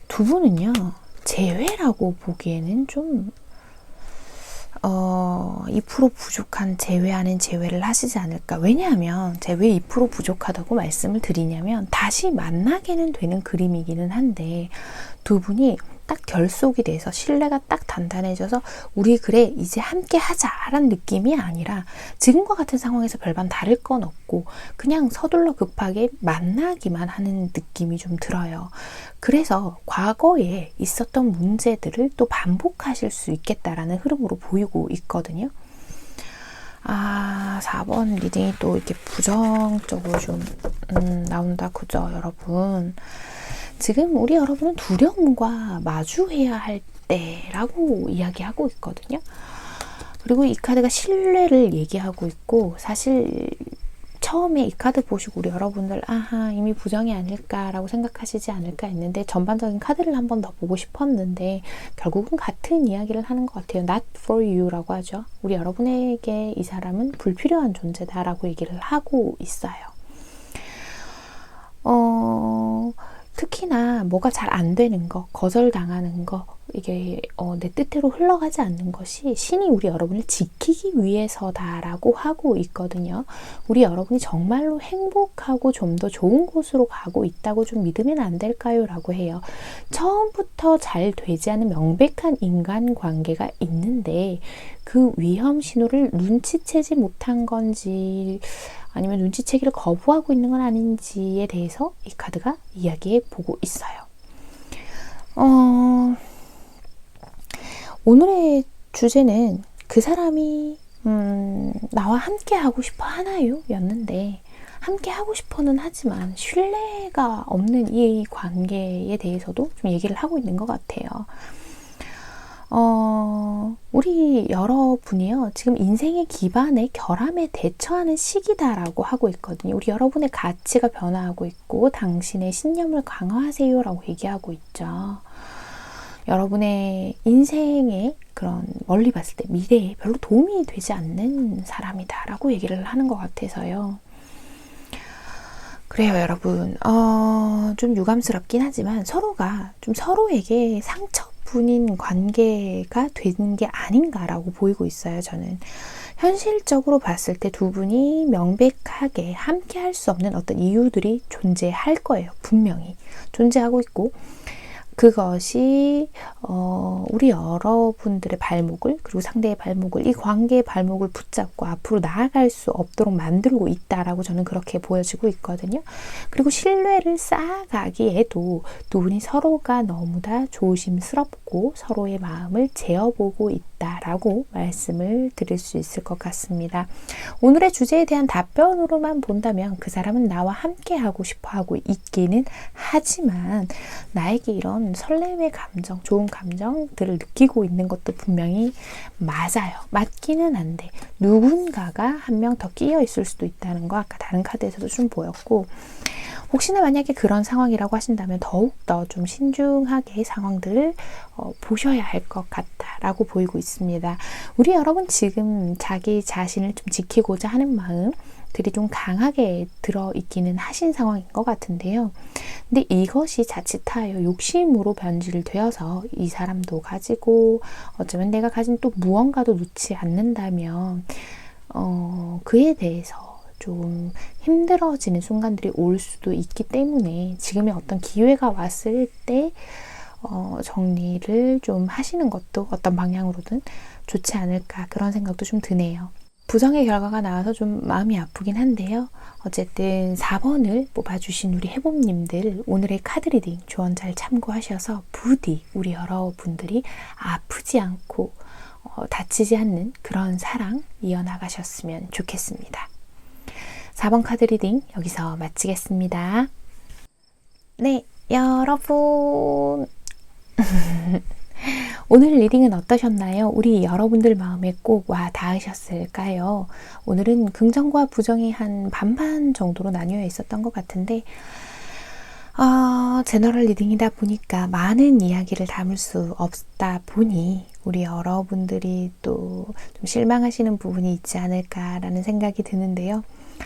두 분은요, 재회라고 보기에는 좀 2% 부족한 재회 아닌 재회를 하시지 않을까. 왜냐하면 제가 왜 2% 부족하다고 말씀을 드리냐면, 다시 만나게는 되는 그림이기는 한데, 두 분이 딱 결속이 돼서 신뢰가 딱 단단해져서 우리 그래 이제 함께 하자라는 느낌이 아니라, 지금과 같은 상황에서 별반 다를 건 없고 그냥 서둘러 급하게 만나기만 하는 느낌이 좀 들어요. 그래서 과거에 있었던 문제들을 또 반복하실 수 있겠다라는 흐름으로 보이고 있거든요. 4번 리딩이 또 이렇게 부정적으로 좀 나온다 그죠, 여러분? 지금 우리 여러분은 두려움과 마주해야 할 때라고 이야기하고 있거든요. 그리고 이 카드가 신뢰를 얘기하고 있고, 사실 처음에 이 카드 보시고 우리 여러분들 이미 부정이 아닐까라고 생각하시지 않을까 했는데, 전반적인 카드를 한 번 더 보고 싶었는데 결국은 같은 이야기를 하는 것 같아요. Not for you 라고 하죠. 우리 여러분에게 이 사람은 불필요한 존재다라고 얘기를 하고 있어요. 특히나 뭐가 잘 안 되는 거, 거절당하는 거, 이게 내 뜻대로 흘러가지 않는 것이 신이 우리 여러분을 지키기 위해서다라고 하고 있거든요. 우리 여러분이 정말로 행복하고 좀 더 좋은 곳으로 가고 있다고 좀 믿으면 안 될까요? 라고 해요. 처음부터 잘 되지 않은 명백한 인간관계가 있는데 그 위험 신호를 눈치채지 못한 건지, 아니면 눈치채기를 거부하고 있는 건 아닌지에 대해서 이 카드가 이야기해 보고 있어요. 오늘의 주제는 그 사람이 나와 함께 하고 싶어 하나요? 였는데, 함께 하고 싶어는 하지만 신뢰가 없는 이 관계에 대해서도 좀 얘기를 하고 있는 것 같아요. 우리 여러분이요, 지금 인생의 기반에 결함에 대처하는 시기다라고 하고 있거든요. 우리 여러분의 가치가 변화하고 있고 당신의 신념을 강화하세요 라고 얘기하고 있죠. 여러분의 인생의 그런 멀리 봤을 때 미래에 별로 도움이 되지 않는 사람이다 라고 얘기를 하는 것 같아서요. 그래요, 여러분. 좀 유감스럽긴 하지만 서로가 좀 서로에게 상처뿐인 관계가 되는 게 아닌가라고 보이고 있어요, 저는. 현실적으로 봤을 때 두 분이 명백하게 함께 할 수 없는 어떤 이유들이 존재할 거예요. 분명히 존재하고 있고, 그것이 우리 여러분들의 발목을, 그리고 상대의 발목을, 이 관계의 발목을 붙잡고 앞으로 나아갈 수 없도록 만들고 있다라고 저는 그렇게 보여지고 있거든요. 그리고 신뢰를 쌓아가기에도 두 분이 서로가 너무나 조심스럽고 서로의 마음을 재어보고 있다라고 말씀을 드릴 수 있을 것 같습니다. 오늘의 주제에 대한 답변으로만 본다면 그 사람은 나와 함께 하고 싶어 하고 있기는 하지만, 나에게 이런 설렘의 감정, 좋은 감정들을 느끼고 있는 것도 분명히 맞아요. 맞기는 한데 누군가가 한 명 더 끼어 있을 수도 있다는 거 아까 다른 카드에서도 좀 보였고, 혹시나 만약에 그런 상황이라고 하신다면 더욱더 좀 신중하게 상황들을 보셔야 할 것 같다라고 보이고 있습니다. 우리 여러분 지금 자기 자신을 좀 지키고자 하는 마음들이 좀 강하게 들어있기는 하신 상황인 것 같은데요. 근데 이것이 자칫하여 욕심으로 변질되어서 이 사람도 가지고 어쩌면 내가 가진 또 무언가도 놓지 않는다면 그에 대해서 좀 힘들어지는 순간들이 올 수도 있기 때문에 지금의 어떤 기회가 왔을 때 정리를 좀 하시는 것도 어떤 방향으로든 좋지 않을까, 그런 생각도 좀 드네요. 부정의 결과가 나와서 좀 마음이 아프긴 한데요. 어쨌든 4번을 뽑아주신 우리 해봄님들, 오늘의 카드 리딩 조언 잘 참고하셔서 부디 우리 여러분들이 아프지 않고 다치지 않는 그런 사랑 이어나가셨으면 좋겠습니다. 4번 카드 리딩 여기서 마치겠습니다. 네, 여러분 오늘 리딩은 어떠셨나요? 우리 여러분들 마음에 꼭 와 닿으셨을까요? 오늘은 긍정과 부정이 한 반반 정도로 나뉘어 있었던 것 같은데 제너럴 리딩이다 보니까 많은 이야기를 담을 수 없다 보니 우리 여러분들이 또 좀 실망하시는 부분이 있지 않을까라는 생각이 드는데요.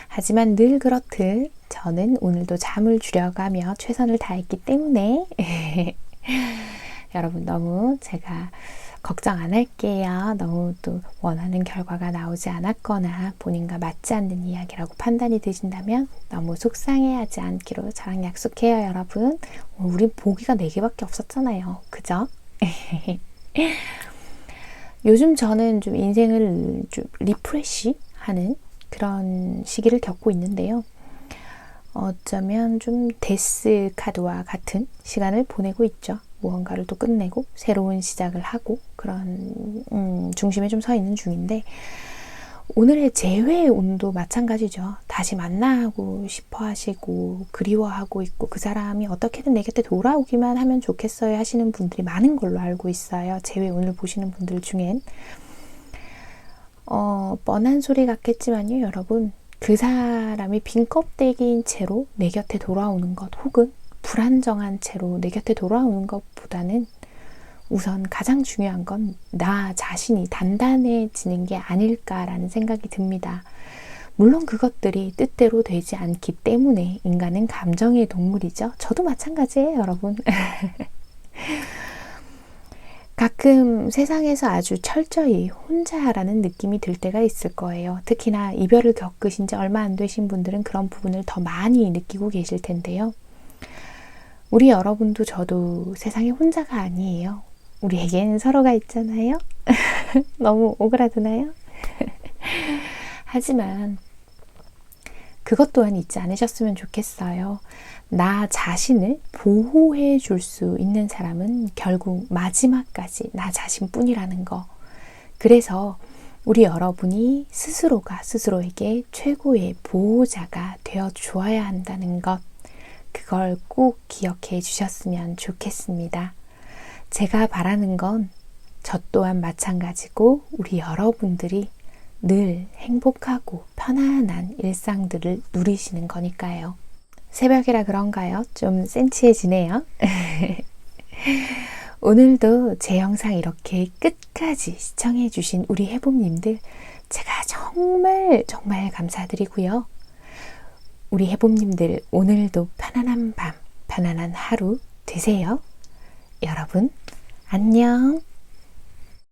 하지만 늘 그렇듯 저는 오늘도 잠을 줄여가며 최선을 다했기 때문에 여러분 너무 제가 걱정 안 할게요. 너무 또 원하는 결과가 나오지 않았거나 본인과 맞지 않는 이야기라고 판단이 되신다면 너무 속상해하지 않기로 저랑 약속해요, 여러분. 우리 보기가 4개밖에 없었잖아요. 그죠? 요즘 저는 좀 인생을 좀 리프레시하는 그런 시기를 겪고 있는데요. 어쩌면 좀 데스 카드와 같은 시간을 보내고 있죠. 무언가를 또 끝내고 새로운 시작을 하고 그런 중심에 좀 서 있는 중인데, 오늘의 재회 운도 마찬가지죠. 다시 만나고 싶어 하시고 그리워하고 있고 그 사람이 어떻게든 내 곁에 돌아오기만 하면 좋겠어요 하시는 분들이 많은 걸로 알고 있어요. 재회 운을 보시는 분들 중엔 뻔한 소리 같겠지만요, 여러분, 그 사람이 빈 껍데기인 채로 내 곁에 돌아오는 것, 혹은 불안정한 채로 내 곁에 돌아오는 것보다는 우선 가장 중요한 건 나 자신이 단단해지는 게 아닐까라는 생각이 듭니다. 물론 그것들이 뜻대로 되지 않기 때문에 인간은 감정의 동물이죠. 저도 마찬가지예요, 여러분. 가끔 세상에서 아주 철저히 혼자라는 느낌이 들 때가 있을 거예요. 특히나 이별을 겪으신 지 얼마 안 되신 분들은 그런 부분을 더 많이 느끼고 계실 텐데요. 우리 여러분도 저도 세상에 혼자가 아니에요. 우리에겐 서로가 있잖아요. 너무 오그라드나요? 하지만 그것 또한 잊지 않으셨으면 좋겠어요. 나 자신을 보호해 줄 수 있는 사람은 결국 마지막까지 나 자신뿐이라는 거. 그래서 우리 여러분이 스스로가 스스로에게 최고의 보호자가 되어 주어야 한다는 것, 그걸 꼭 기억해 주셨으면 좋겠습니다. 제가 바라는 건 저 또한 마찬가지고 우리 여러분들이 늘 행복하고 편안한 일상들을 누리시는 거니까요. 새벽이라 그런가요? 좀 센치해지네요. 오늘도 제 영상 이렇게 끝까지 시청해 주신 우리 해봄님들, 제가 정말 정말 감사드리고요. 우리 해봄님들 오늘도 편안한 밤, 편안한 하루 되세요. 여러분 안녕.